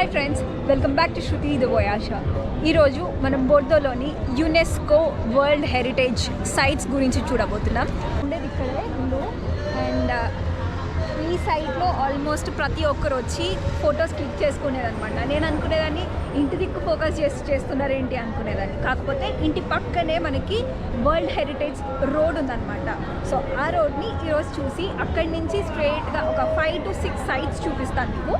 Hi friends, welcome back to Shruti the వయాషా. ఈరోజు మనం బోర్దోలోని యునెస్కో వరల్డ్ హెరిటేజ్ సైట్స్ గురించి చూడబోతున్నాం. ఉండేది ఇక్కడే ఇల్లు అండ్ ఈ సైట్లో ఆల్మోస్ట్ ప్రతి ఒక్కరు వచ్చి ఫొటోస్ క్లిక్ చేసుకునేదనమాట. నేను అనుకునేదాన్ని ఇంటి దిక్కు ఫోకస్ చేస్తున్నారు ఏంటి అనుకునేదాన్ని. కాకపోతే ఇంటి పక్కనే మనకి వరల్డ్ హెరిటేజ్ రోడ్ ఉందన్నమాట. సో ఆ రోడ్ని ఈరోజు చూసి అక్కడి నుంచి స్ట్రైట్గా ఒక 5 to 6 సైట్స్ చూపిస్తాను మీకు.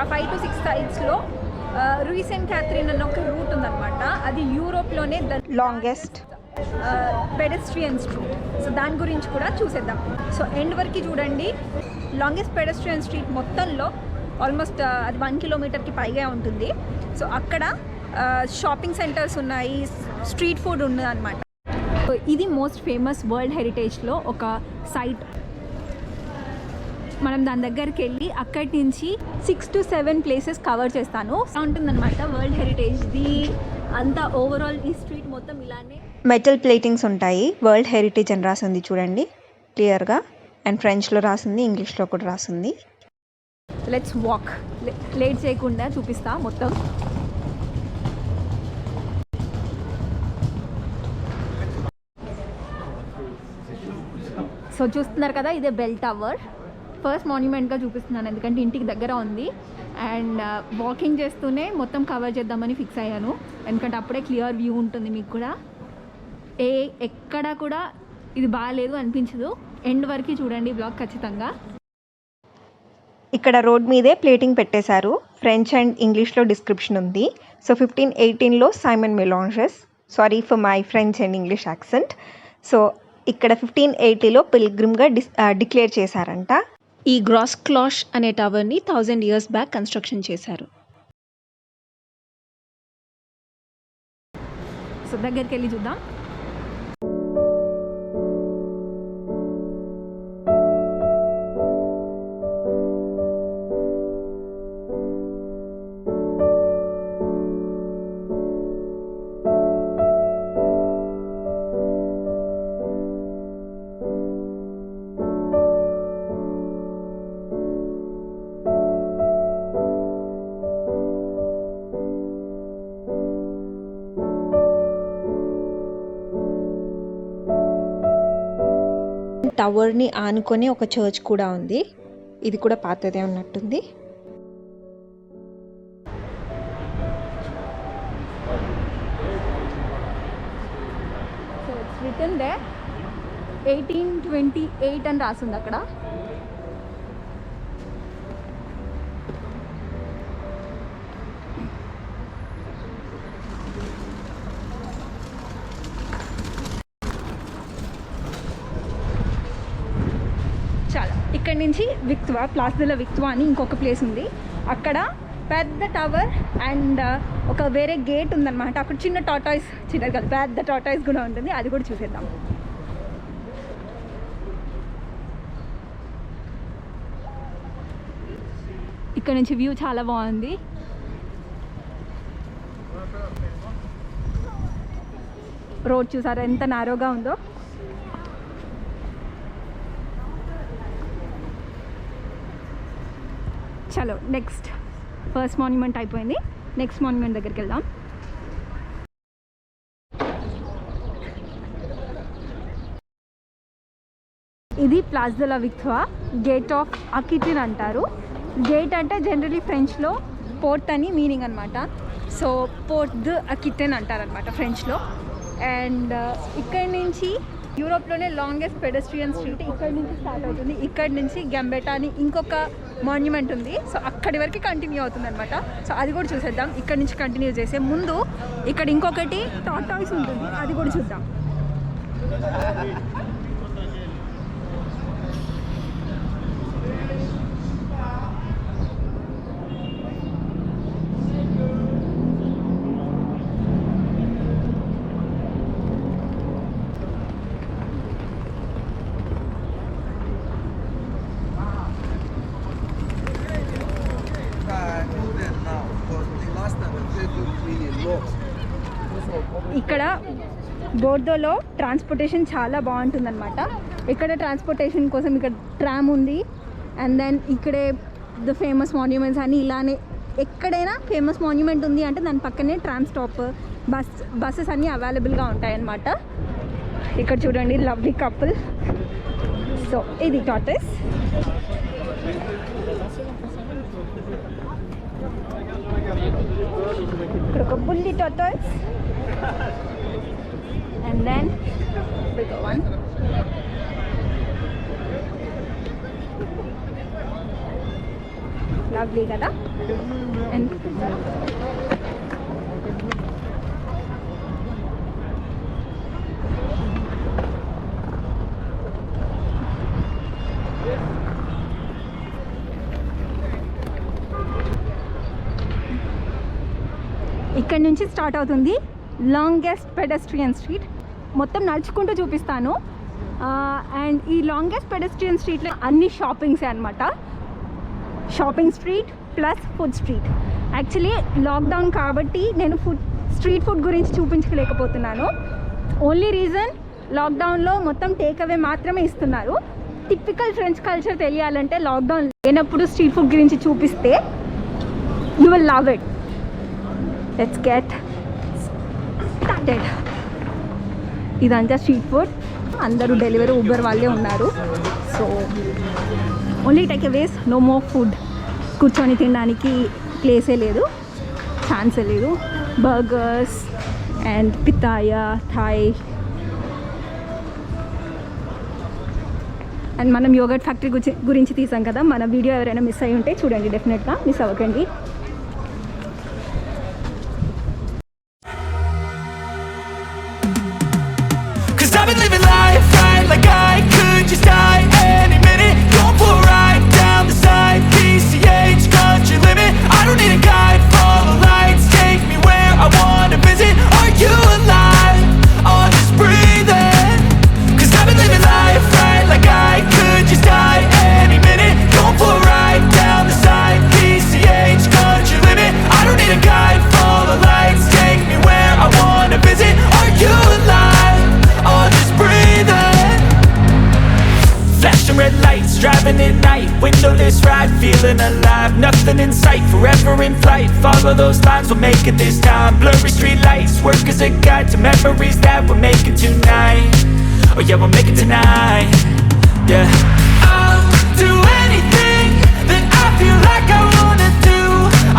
ఆ 5 to 6 సైట్స్లో రూయి సెయింట్ క్యాథరిన్ అన్న ఒక రూట్ ఉందన్నమాట. అది యూరోప్లోనే the longest pedestrian street. So దాని గురించి కూడా చూసేద్దాం. సో ఎండ్ వరకు చూడండి. లాంగెస్ట్ పెడెస్ట్రియన్ స్ట్రీట్ మొత్తంలో ఆల్మోస్ట్ అది 1 కిలోమీటర్కి పైగా ఉంటుంది. సో అక్కడ షాపింగ్ సెంటర్స్ ఉన్నాయి, స్ట్రీట్ ఫుడ్ ఉన్నది అనమాట. సో ఇది మోస్ట్ ఫేమస్ వరల్డ్ హెరిటేజ్లో ఒక సైట్. మనం దాని దగ్గరికి వెళ్ళి అక్కడి నుంచి 6 to 7 ప్లేసెస్ కవర్ చేస్తాను. ఉంటుందన్నమాట వరల్డ్ హెరిటేజ్ది అంతా. ఓవరాల్ ఈ స్ట్రీట్ మొత్తం ఇలానే మెటల్ ప్లేటింగ్స్ ఉంటాయి. వరల్డ్ హెరిటేజ్ అని రాసింది చూడండి క్లియర్గా. అండ్ ఫ్రెంచ్లో రాసింది, ఇంగ్లీష్లో కూడా రాసింది. Let's walk. లేట్ చేయకుండా చూపిస్తా మొత్తం. సో చూస్తున్నారు కదా, ఇదే బెల్ టవర్. ఫస్ట్ మాన్యుమెంట్గా చూపిస్తున్నాను ఎందుకంటే ఇంటికి దగ్గర ఉంది. అండ్ వాకింగ్ చేస్తూనే మొత్తం కవర్ చేద్దామని ఫిక్స్ అయ్యాను, ఎందుకంటే అప్పుడే క్లియర్ వ్యూ ఉంటుంది మీకు కూడా. ఎక్కడ కూడా ఇది బాగాలేదు అనిపించదు. ఎండ్ వరకు చూడండి బ్లాగ్ ఖచ్చితంగా. ఇక్కడ రోడ్ మీదే ప్లేటింగ్ పెట్టేశారు. ఫ్రెంచ్ అండ్ ఇంగ్లీష్లో డిస్క్రిప్షన్ ఉంది. సో 1518లో Simon Melanges, sorry for my French and English accent. So ఇక్కడ 1580లో పిల్గ్రిమ్గా డిక్లేర్ చేశారంట. ఈ గ్రాస్ క్లాష్ అనే టవర్ని 1000 years బ్యాక్ కన్స్ట్రక్షన్ చేశారు. సో దగ్గరికి వెళ్ళి చూద్దాం. టవర్ని ఆనుకొని ఒక చర్చ్ కూడా ఉంది. ఇది కూడా పాతదే ఉన్నట్టుంది. సో ఇట్స్ రిటన్ దే 1828 అని రాసింది అక్కడ. ఇక్కడ నుంచి విక్ట్వా, ప్లాస్ డే లా విక్ట్వా అని ఇంకొక ప్లేస్ ఉంది. అక్కడ పెద్ద టవర్ అండ్ ఒక వేరే గేట్ ఉందన్నమాట. అక్కడ చిన్న టాటాయిస్, చిన్నది కాదు పెద్ద టాటాయిస్ కూడా ఉంటుంది. అది కూడా చూసేద్దాం. ఇక్కడ నుంచి వ్యూ చాలా బాగుంది. రోడ్ చూసారా ఎంత నారోగా ఉందో. చలో నెక్స్ట్, ఫస్ట్ మాన్యుమెంట్ అయిపోయింది. నెక్స్ట్ మాన్యుమెంట్ దగ్గరికి వెళ్దాం. ఇది ప్లాస్ డే లా విక్ట్వా, గేట్ ఆఫ్ అకిటిన్ అంటారు. గేట్ అంటే జనరలీ ఫ్రెంచ్లో పోర్ట్ అని మీనింగ్ అనమాట. సో పోర్ట్ ద అకిటిన్ అంటారనమాట ఫ్రెంచ్లో. అండ్ ఇక్కడి నుంచి యూరోప్లోనే లాంగెస్ట్ పెడెస్ట్రియన్ స్ట్రీట్ ఇక్కడ నుంచి స్టార్ట్ అవుతుంది. ఇక్కడ నుంచి గంబెటా అని ఇంకొక మాన్యుమెంట్ ఉంది. సో అక్కడి వరకు కంటిన్యూ అవుతుంది అనమాట. సో అది కూడా చూసేద్దాం. ఇక్కడ నుంచి కంటిన్యూ చేసే ముందు ఇక్కడ ఇంకొకటి టాటాయిస్ ఉంటుంది, అది కూడా చూద్దాం. ఇక్కడ బోర్దోలో ట్రాన్స్పోర్టేషన్ చాలా బాగుంటుందన్నమాట. ఇక్కడ ట్రాన్స్పోర్టేషన్ కోసం ఇక్కడ ట్రామ్ ఉంది. అండ్ దెన్ ఇక్కడే ద ఫేమస్ మాన్యుమెంట్స్ అని ఇలానే ఎక్కడైనా ఫేమస్ మాన్యుమెంట్ ఉంది అంటే దాని పక్కనే ట్రామ్ స్టాప్, బస్సెస్ అన్నీ అవైలబుల్గా ఉంటాయన్నమాట. ఇక్కడ చూడండి లవ్లీ కపుల్. సో ఇది టార్టాయిస్. ఇక్కడ ఒక బుల్లి tortoise and then bigger one. Lovely కదా. And ఇక్కడ నుంచి స్టార్ట్ అవుతుంది లాంగెస్ట్ పెడెస్ట్రియన్ స్ట్రీట్. మొత్తం నడుచుకుంటూ చూపిస్తాను. అండ్ ఈ లాంగెస్ట్ పెడెస్ట్రియన్ స్ట్రీట్లో అన్ని షాపింగ్సే అనమాట. Shopping street plus food street. Actually lockdown కాబట్టి నేను స్ట్రీట్ ఫుడ్ గురించి చూపించలేకపోతున్నాను. ఓన్లీ రీజన్ లాక్డౌన్లో మొత్తం టేక్ అవే మాత్రమే ఇస్తున్నారు. టిపికల్ ఫ్రెంచ్ కల్చర్ తెలియాలంటే లాక్డౌన్ లేనప్పుడు స్ట్రీట్ ఫుడ్ గురించి చూపిస్తే you will love it. Let's get started. ఇదంతా స్ట్రీట్ ఫుడ్. అందరూ డెలివరీ ఊబర్ వాళ్ళే ఉన్నారు. So only takeaways, no more food. కూర్చొని తినడానికి ప్లేసే లేదు, ఛాన్సే లేదు. Burgers and pitaya, Thai and మనం యోగర్ట్ ఫ్యాక్టరీ గురించి తీసాం కదా. మన వీడియో ఎవరైనా మిస్ అయ్యి ఉంటే చూడండి, డెఫినెట్గా మిస్ అవ్వకండి. I've been living life right like I could just die any minute. Going for a ride down the side, PCH country limit. I don't need a guide, follow lights, take me where I wanna visit. Are you alive? Or just breathing? 'Cause I've been living life right like I could just die any minute. Going for a ride down the side, PCH country limit. I don't need a guide, follow lights, take me where I wanna visit. Are you alive? Or just breathing? Flashing red lights, driving at night, windowless ride, feeling alive. Nothing in sight, forever in flight. Follow those lines, we'll make it this time. Blurry street lights, work as a guide to memories that we're making tonight. Oh yeah, we'll make it tonight. Yeah, I'll do anything that I feel like I wanna do.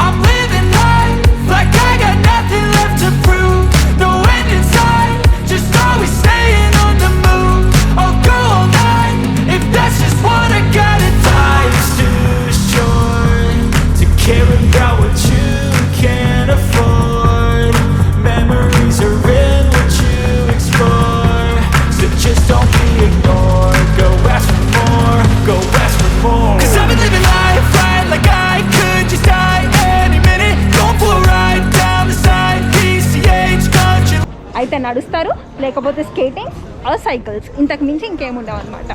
I'm living life like I got nothing left to prove. No end in sight, just always staying on the move. I'll go all night if that's just what I gotta do. Life's too short to care about what you can't afford. Memories are in what you explore, so just don't be ignored. Go ask for more, go ask for more. 'Cause I've been living life right like I could just die any minute. Going for a ride down the side, PCH country. అయితే నడుస్తారు, లేకపోతే skating are cycles. ఇంతకు మించి ఇంకేముండవు అనమాట.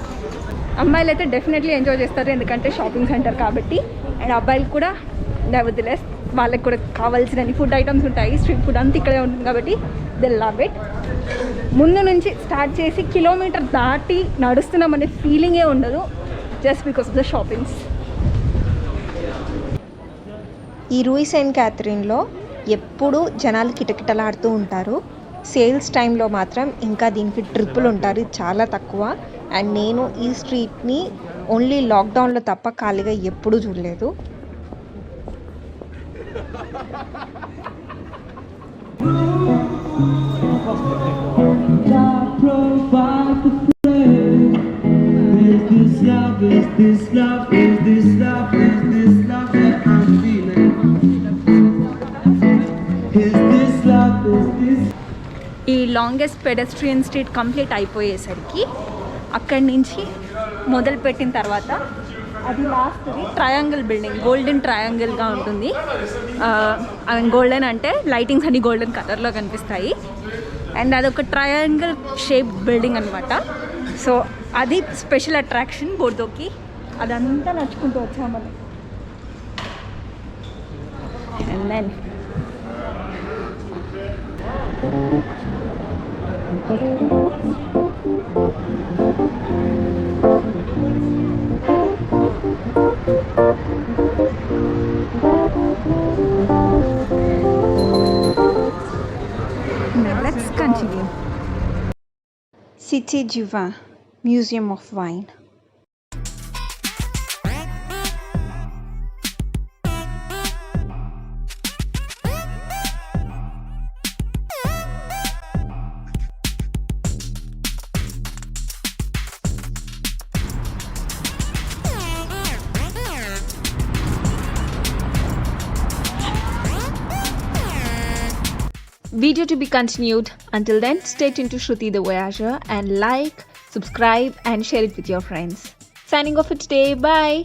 అమ్మాయిలు అయితే definitely enjoy చేస్తారు, ఎందుకంటే షాపింగ్ సెంటర్ కాబట్టి. అండ్ అబ్బాయిలు కూడా నెవర్దిలెస్, వాళ్ళకి కూడా కావాల్సిన ఫుడ్ ఐటమ్స్ ఉంటాయి. స్ట్రీట్ ఫుడ్ అంతా ఇక్కడే ఉంటుంది కాబట్టి దే లవ్ ఇట్. ముందు నుంచి స్టార్ట్ చేసి కిలోమీటర్ దాటి నడుస్తున్నామనే ఫీలింగే ఉండదు, just because of the shoppings. ఈ రూయి సెయింట్ క్యాథరిన్లో ఎప్పుడూ జనాలు కిటకిటలాడుతూ ఉంటారు. సేల్స్ టైంలో మాత్రం ఇంకా దీనికి ట్రిప్పులు ఉంటారు, ఇది చాలా తక్కువ. అండ్ నేను ఈ స్ట్రీట్ని ఓన్లీ లాక్డౌన్లో తప్ప ఖాళీగా ఎప్పుడూ చూడలేదు. ఈ లాంగెస్ట్ పెడెస్ట్రియన్ స్ట్రీట్ కంప్లీట్ అయిపోయేసరికి అక్కడి నుంచి మొదలుపెట్టిన తర్వాత అది లాస్ట్ది ట్రయాంగిల్ బిల్డింగ్, గోల్డెన్ ట్రయాంగిల్గా ఉంటుంది. గోల్డెన్ అంటే లైటింగ్స్ అన్ని గోల్డెన్ కలర్లో కనిపిస్తాయి. అండ్ అదొక ట్రయాంగిల్ షేప్ బిల్డింగ్ అనమాట. సో అది స్పెషల్ అట్రాక్షన్ బోర్డోకి. అదంతా నడుచుకుంటూ వచ్చాము మనం. And then City. Cité du Vin, Museum of Wine. Video to be continued. Until then, stay tuned to Shruti the Voyager and like, subscribe and share it with your friends. Signing off for today. Bye.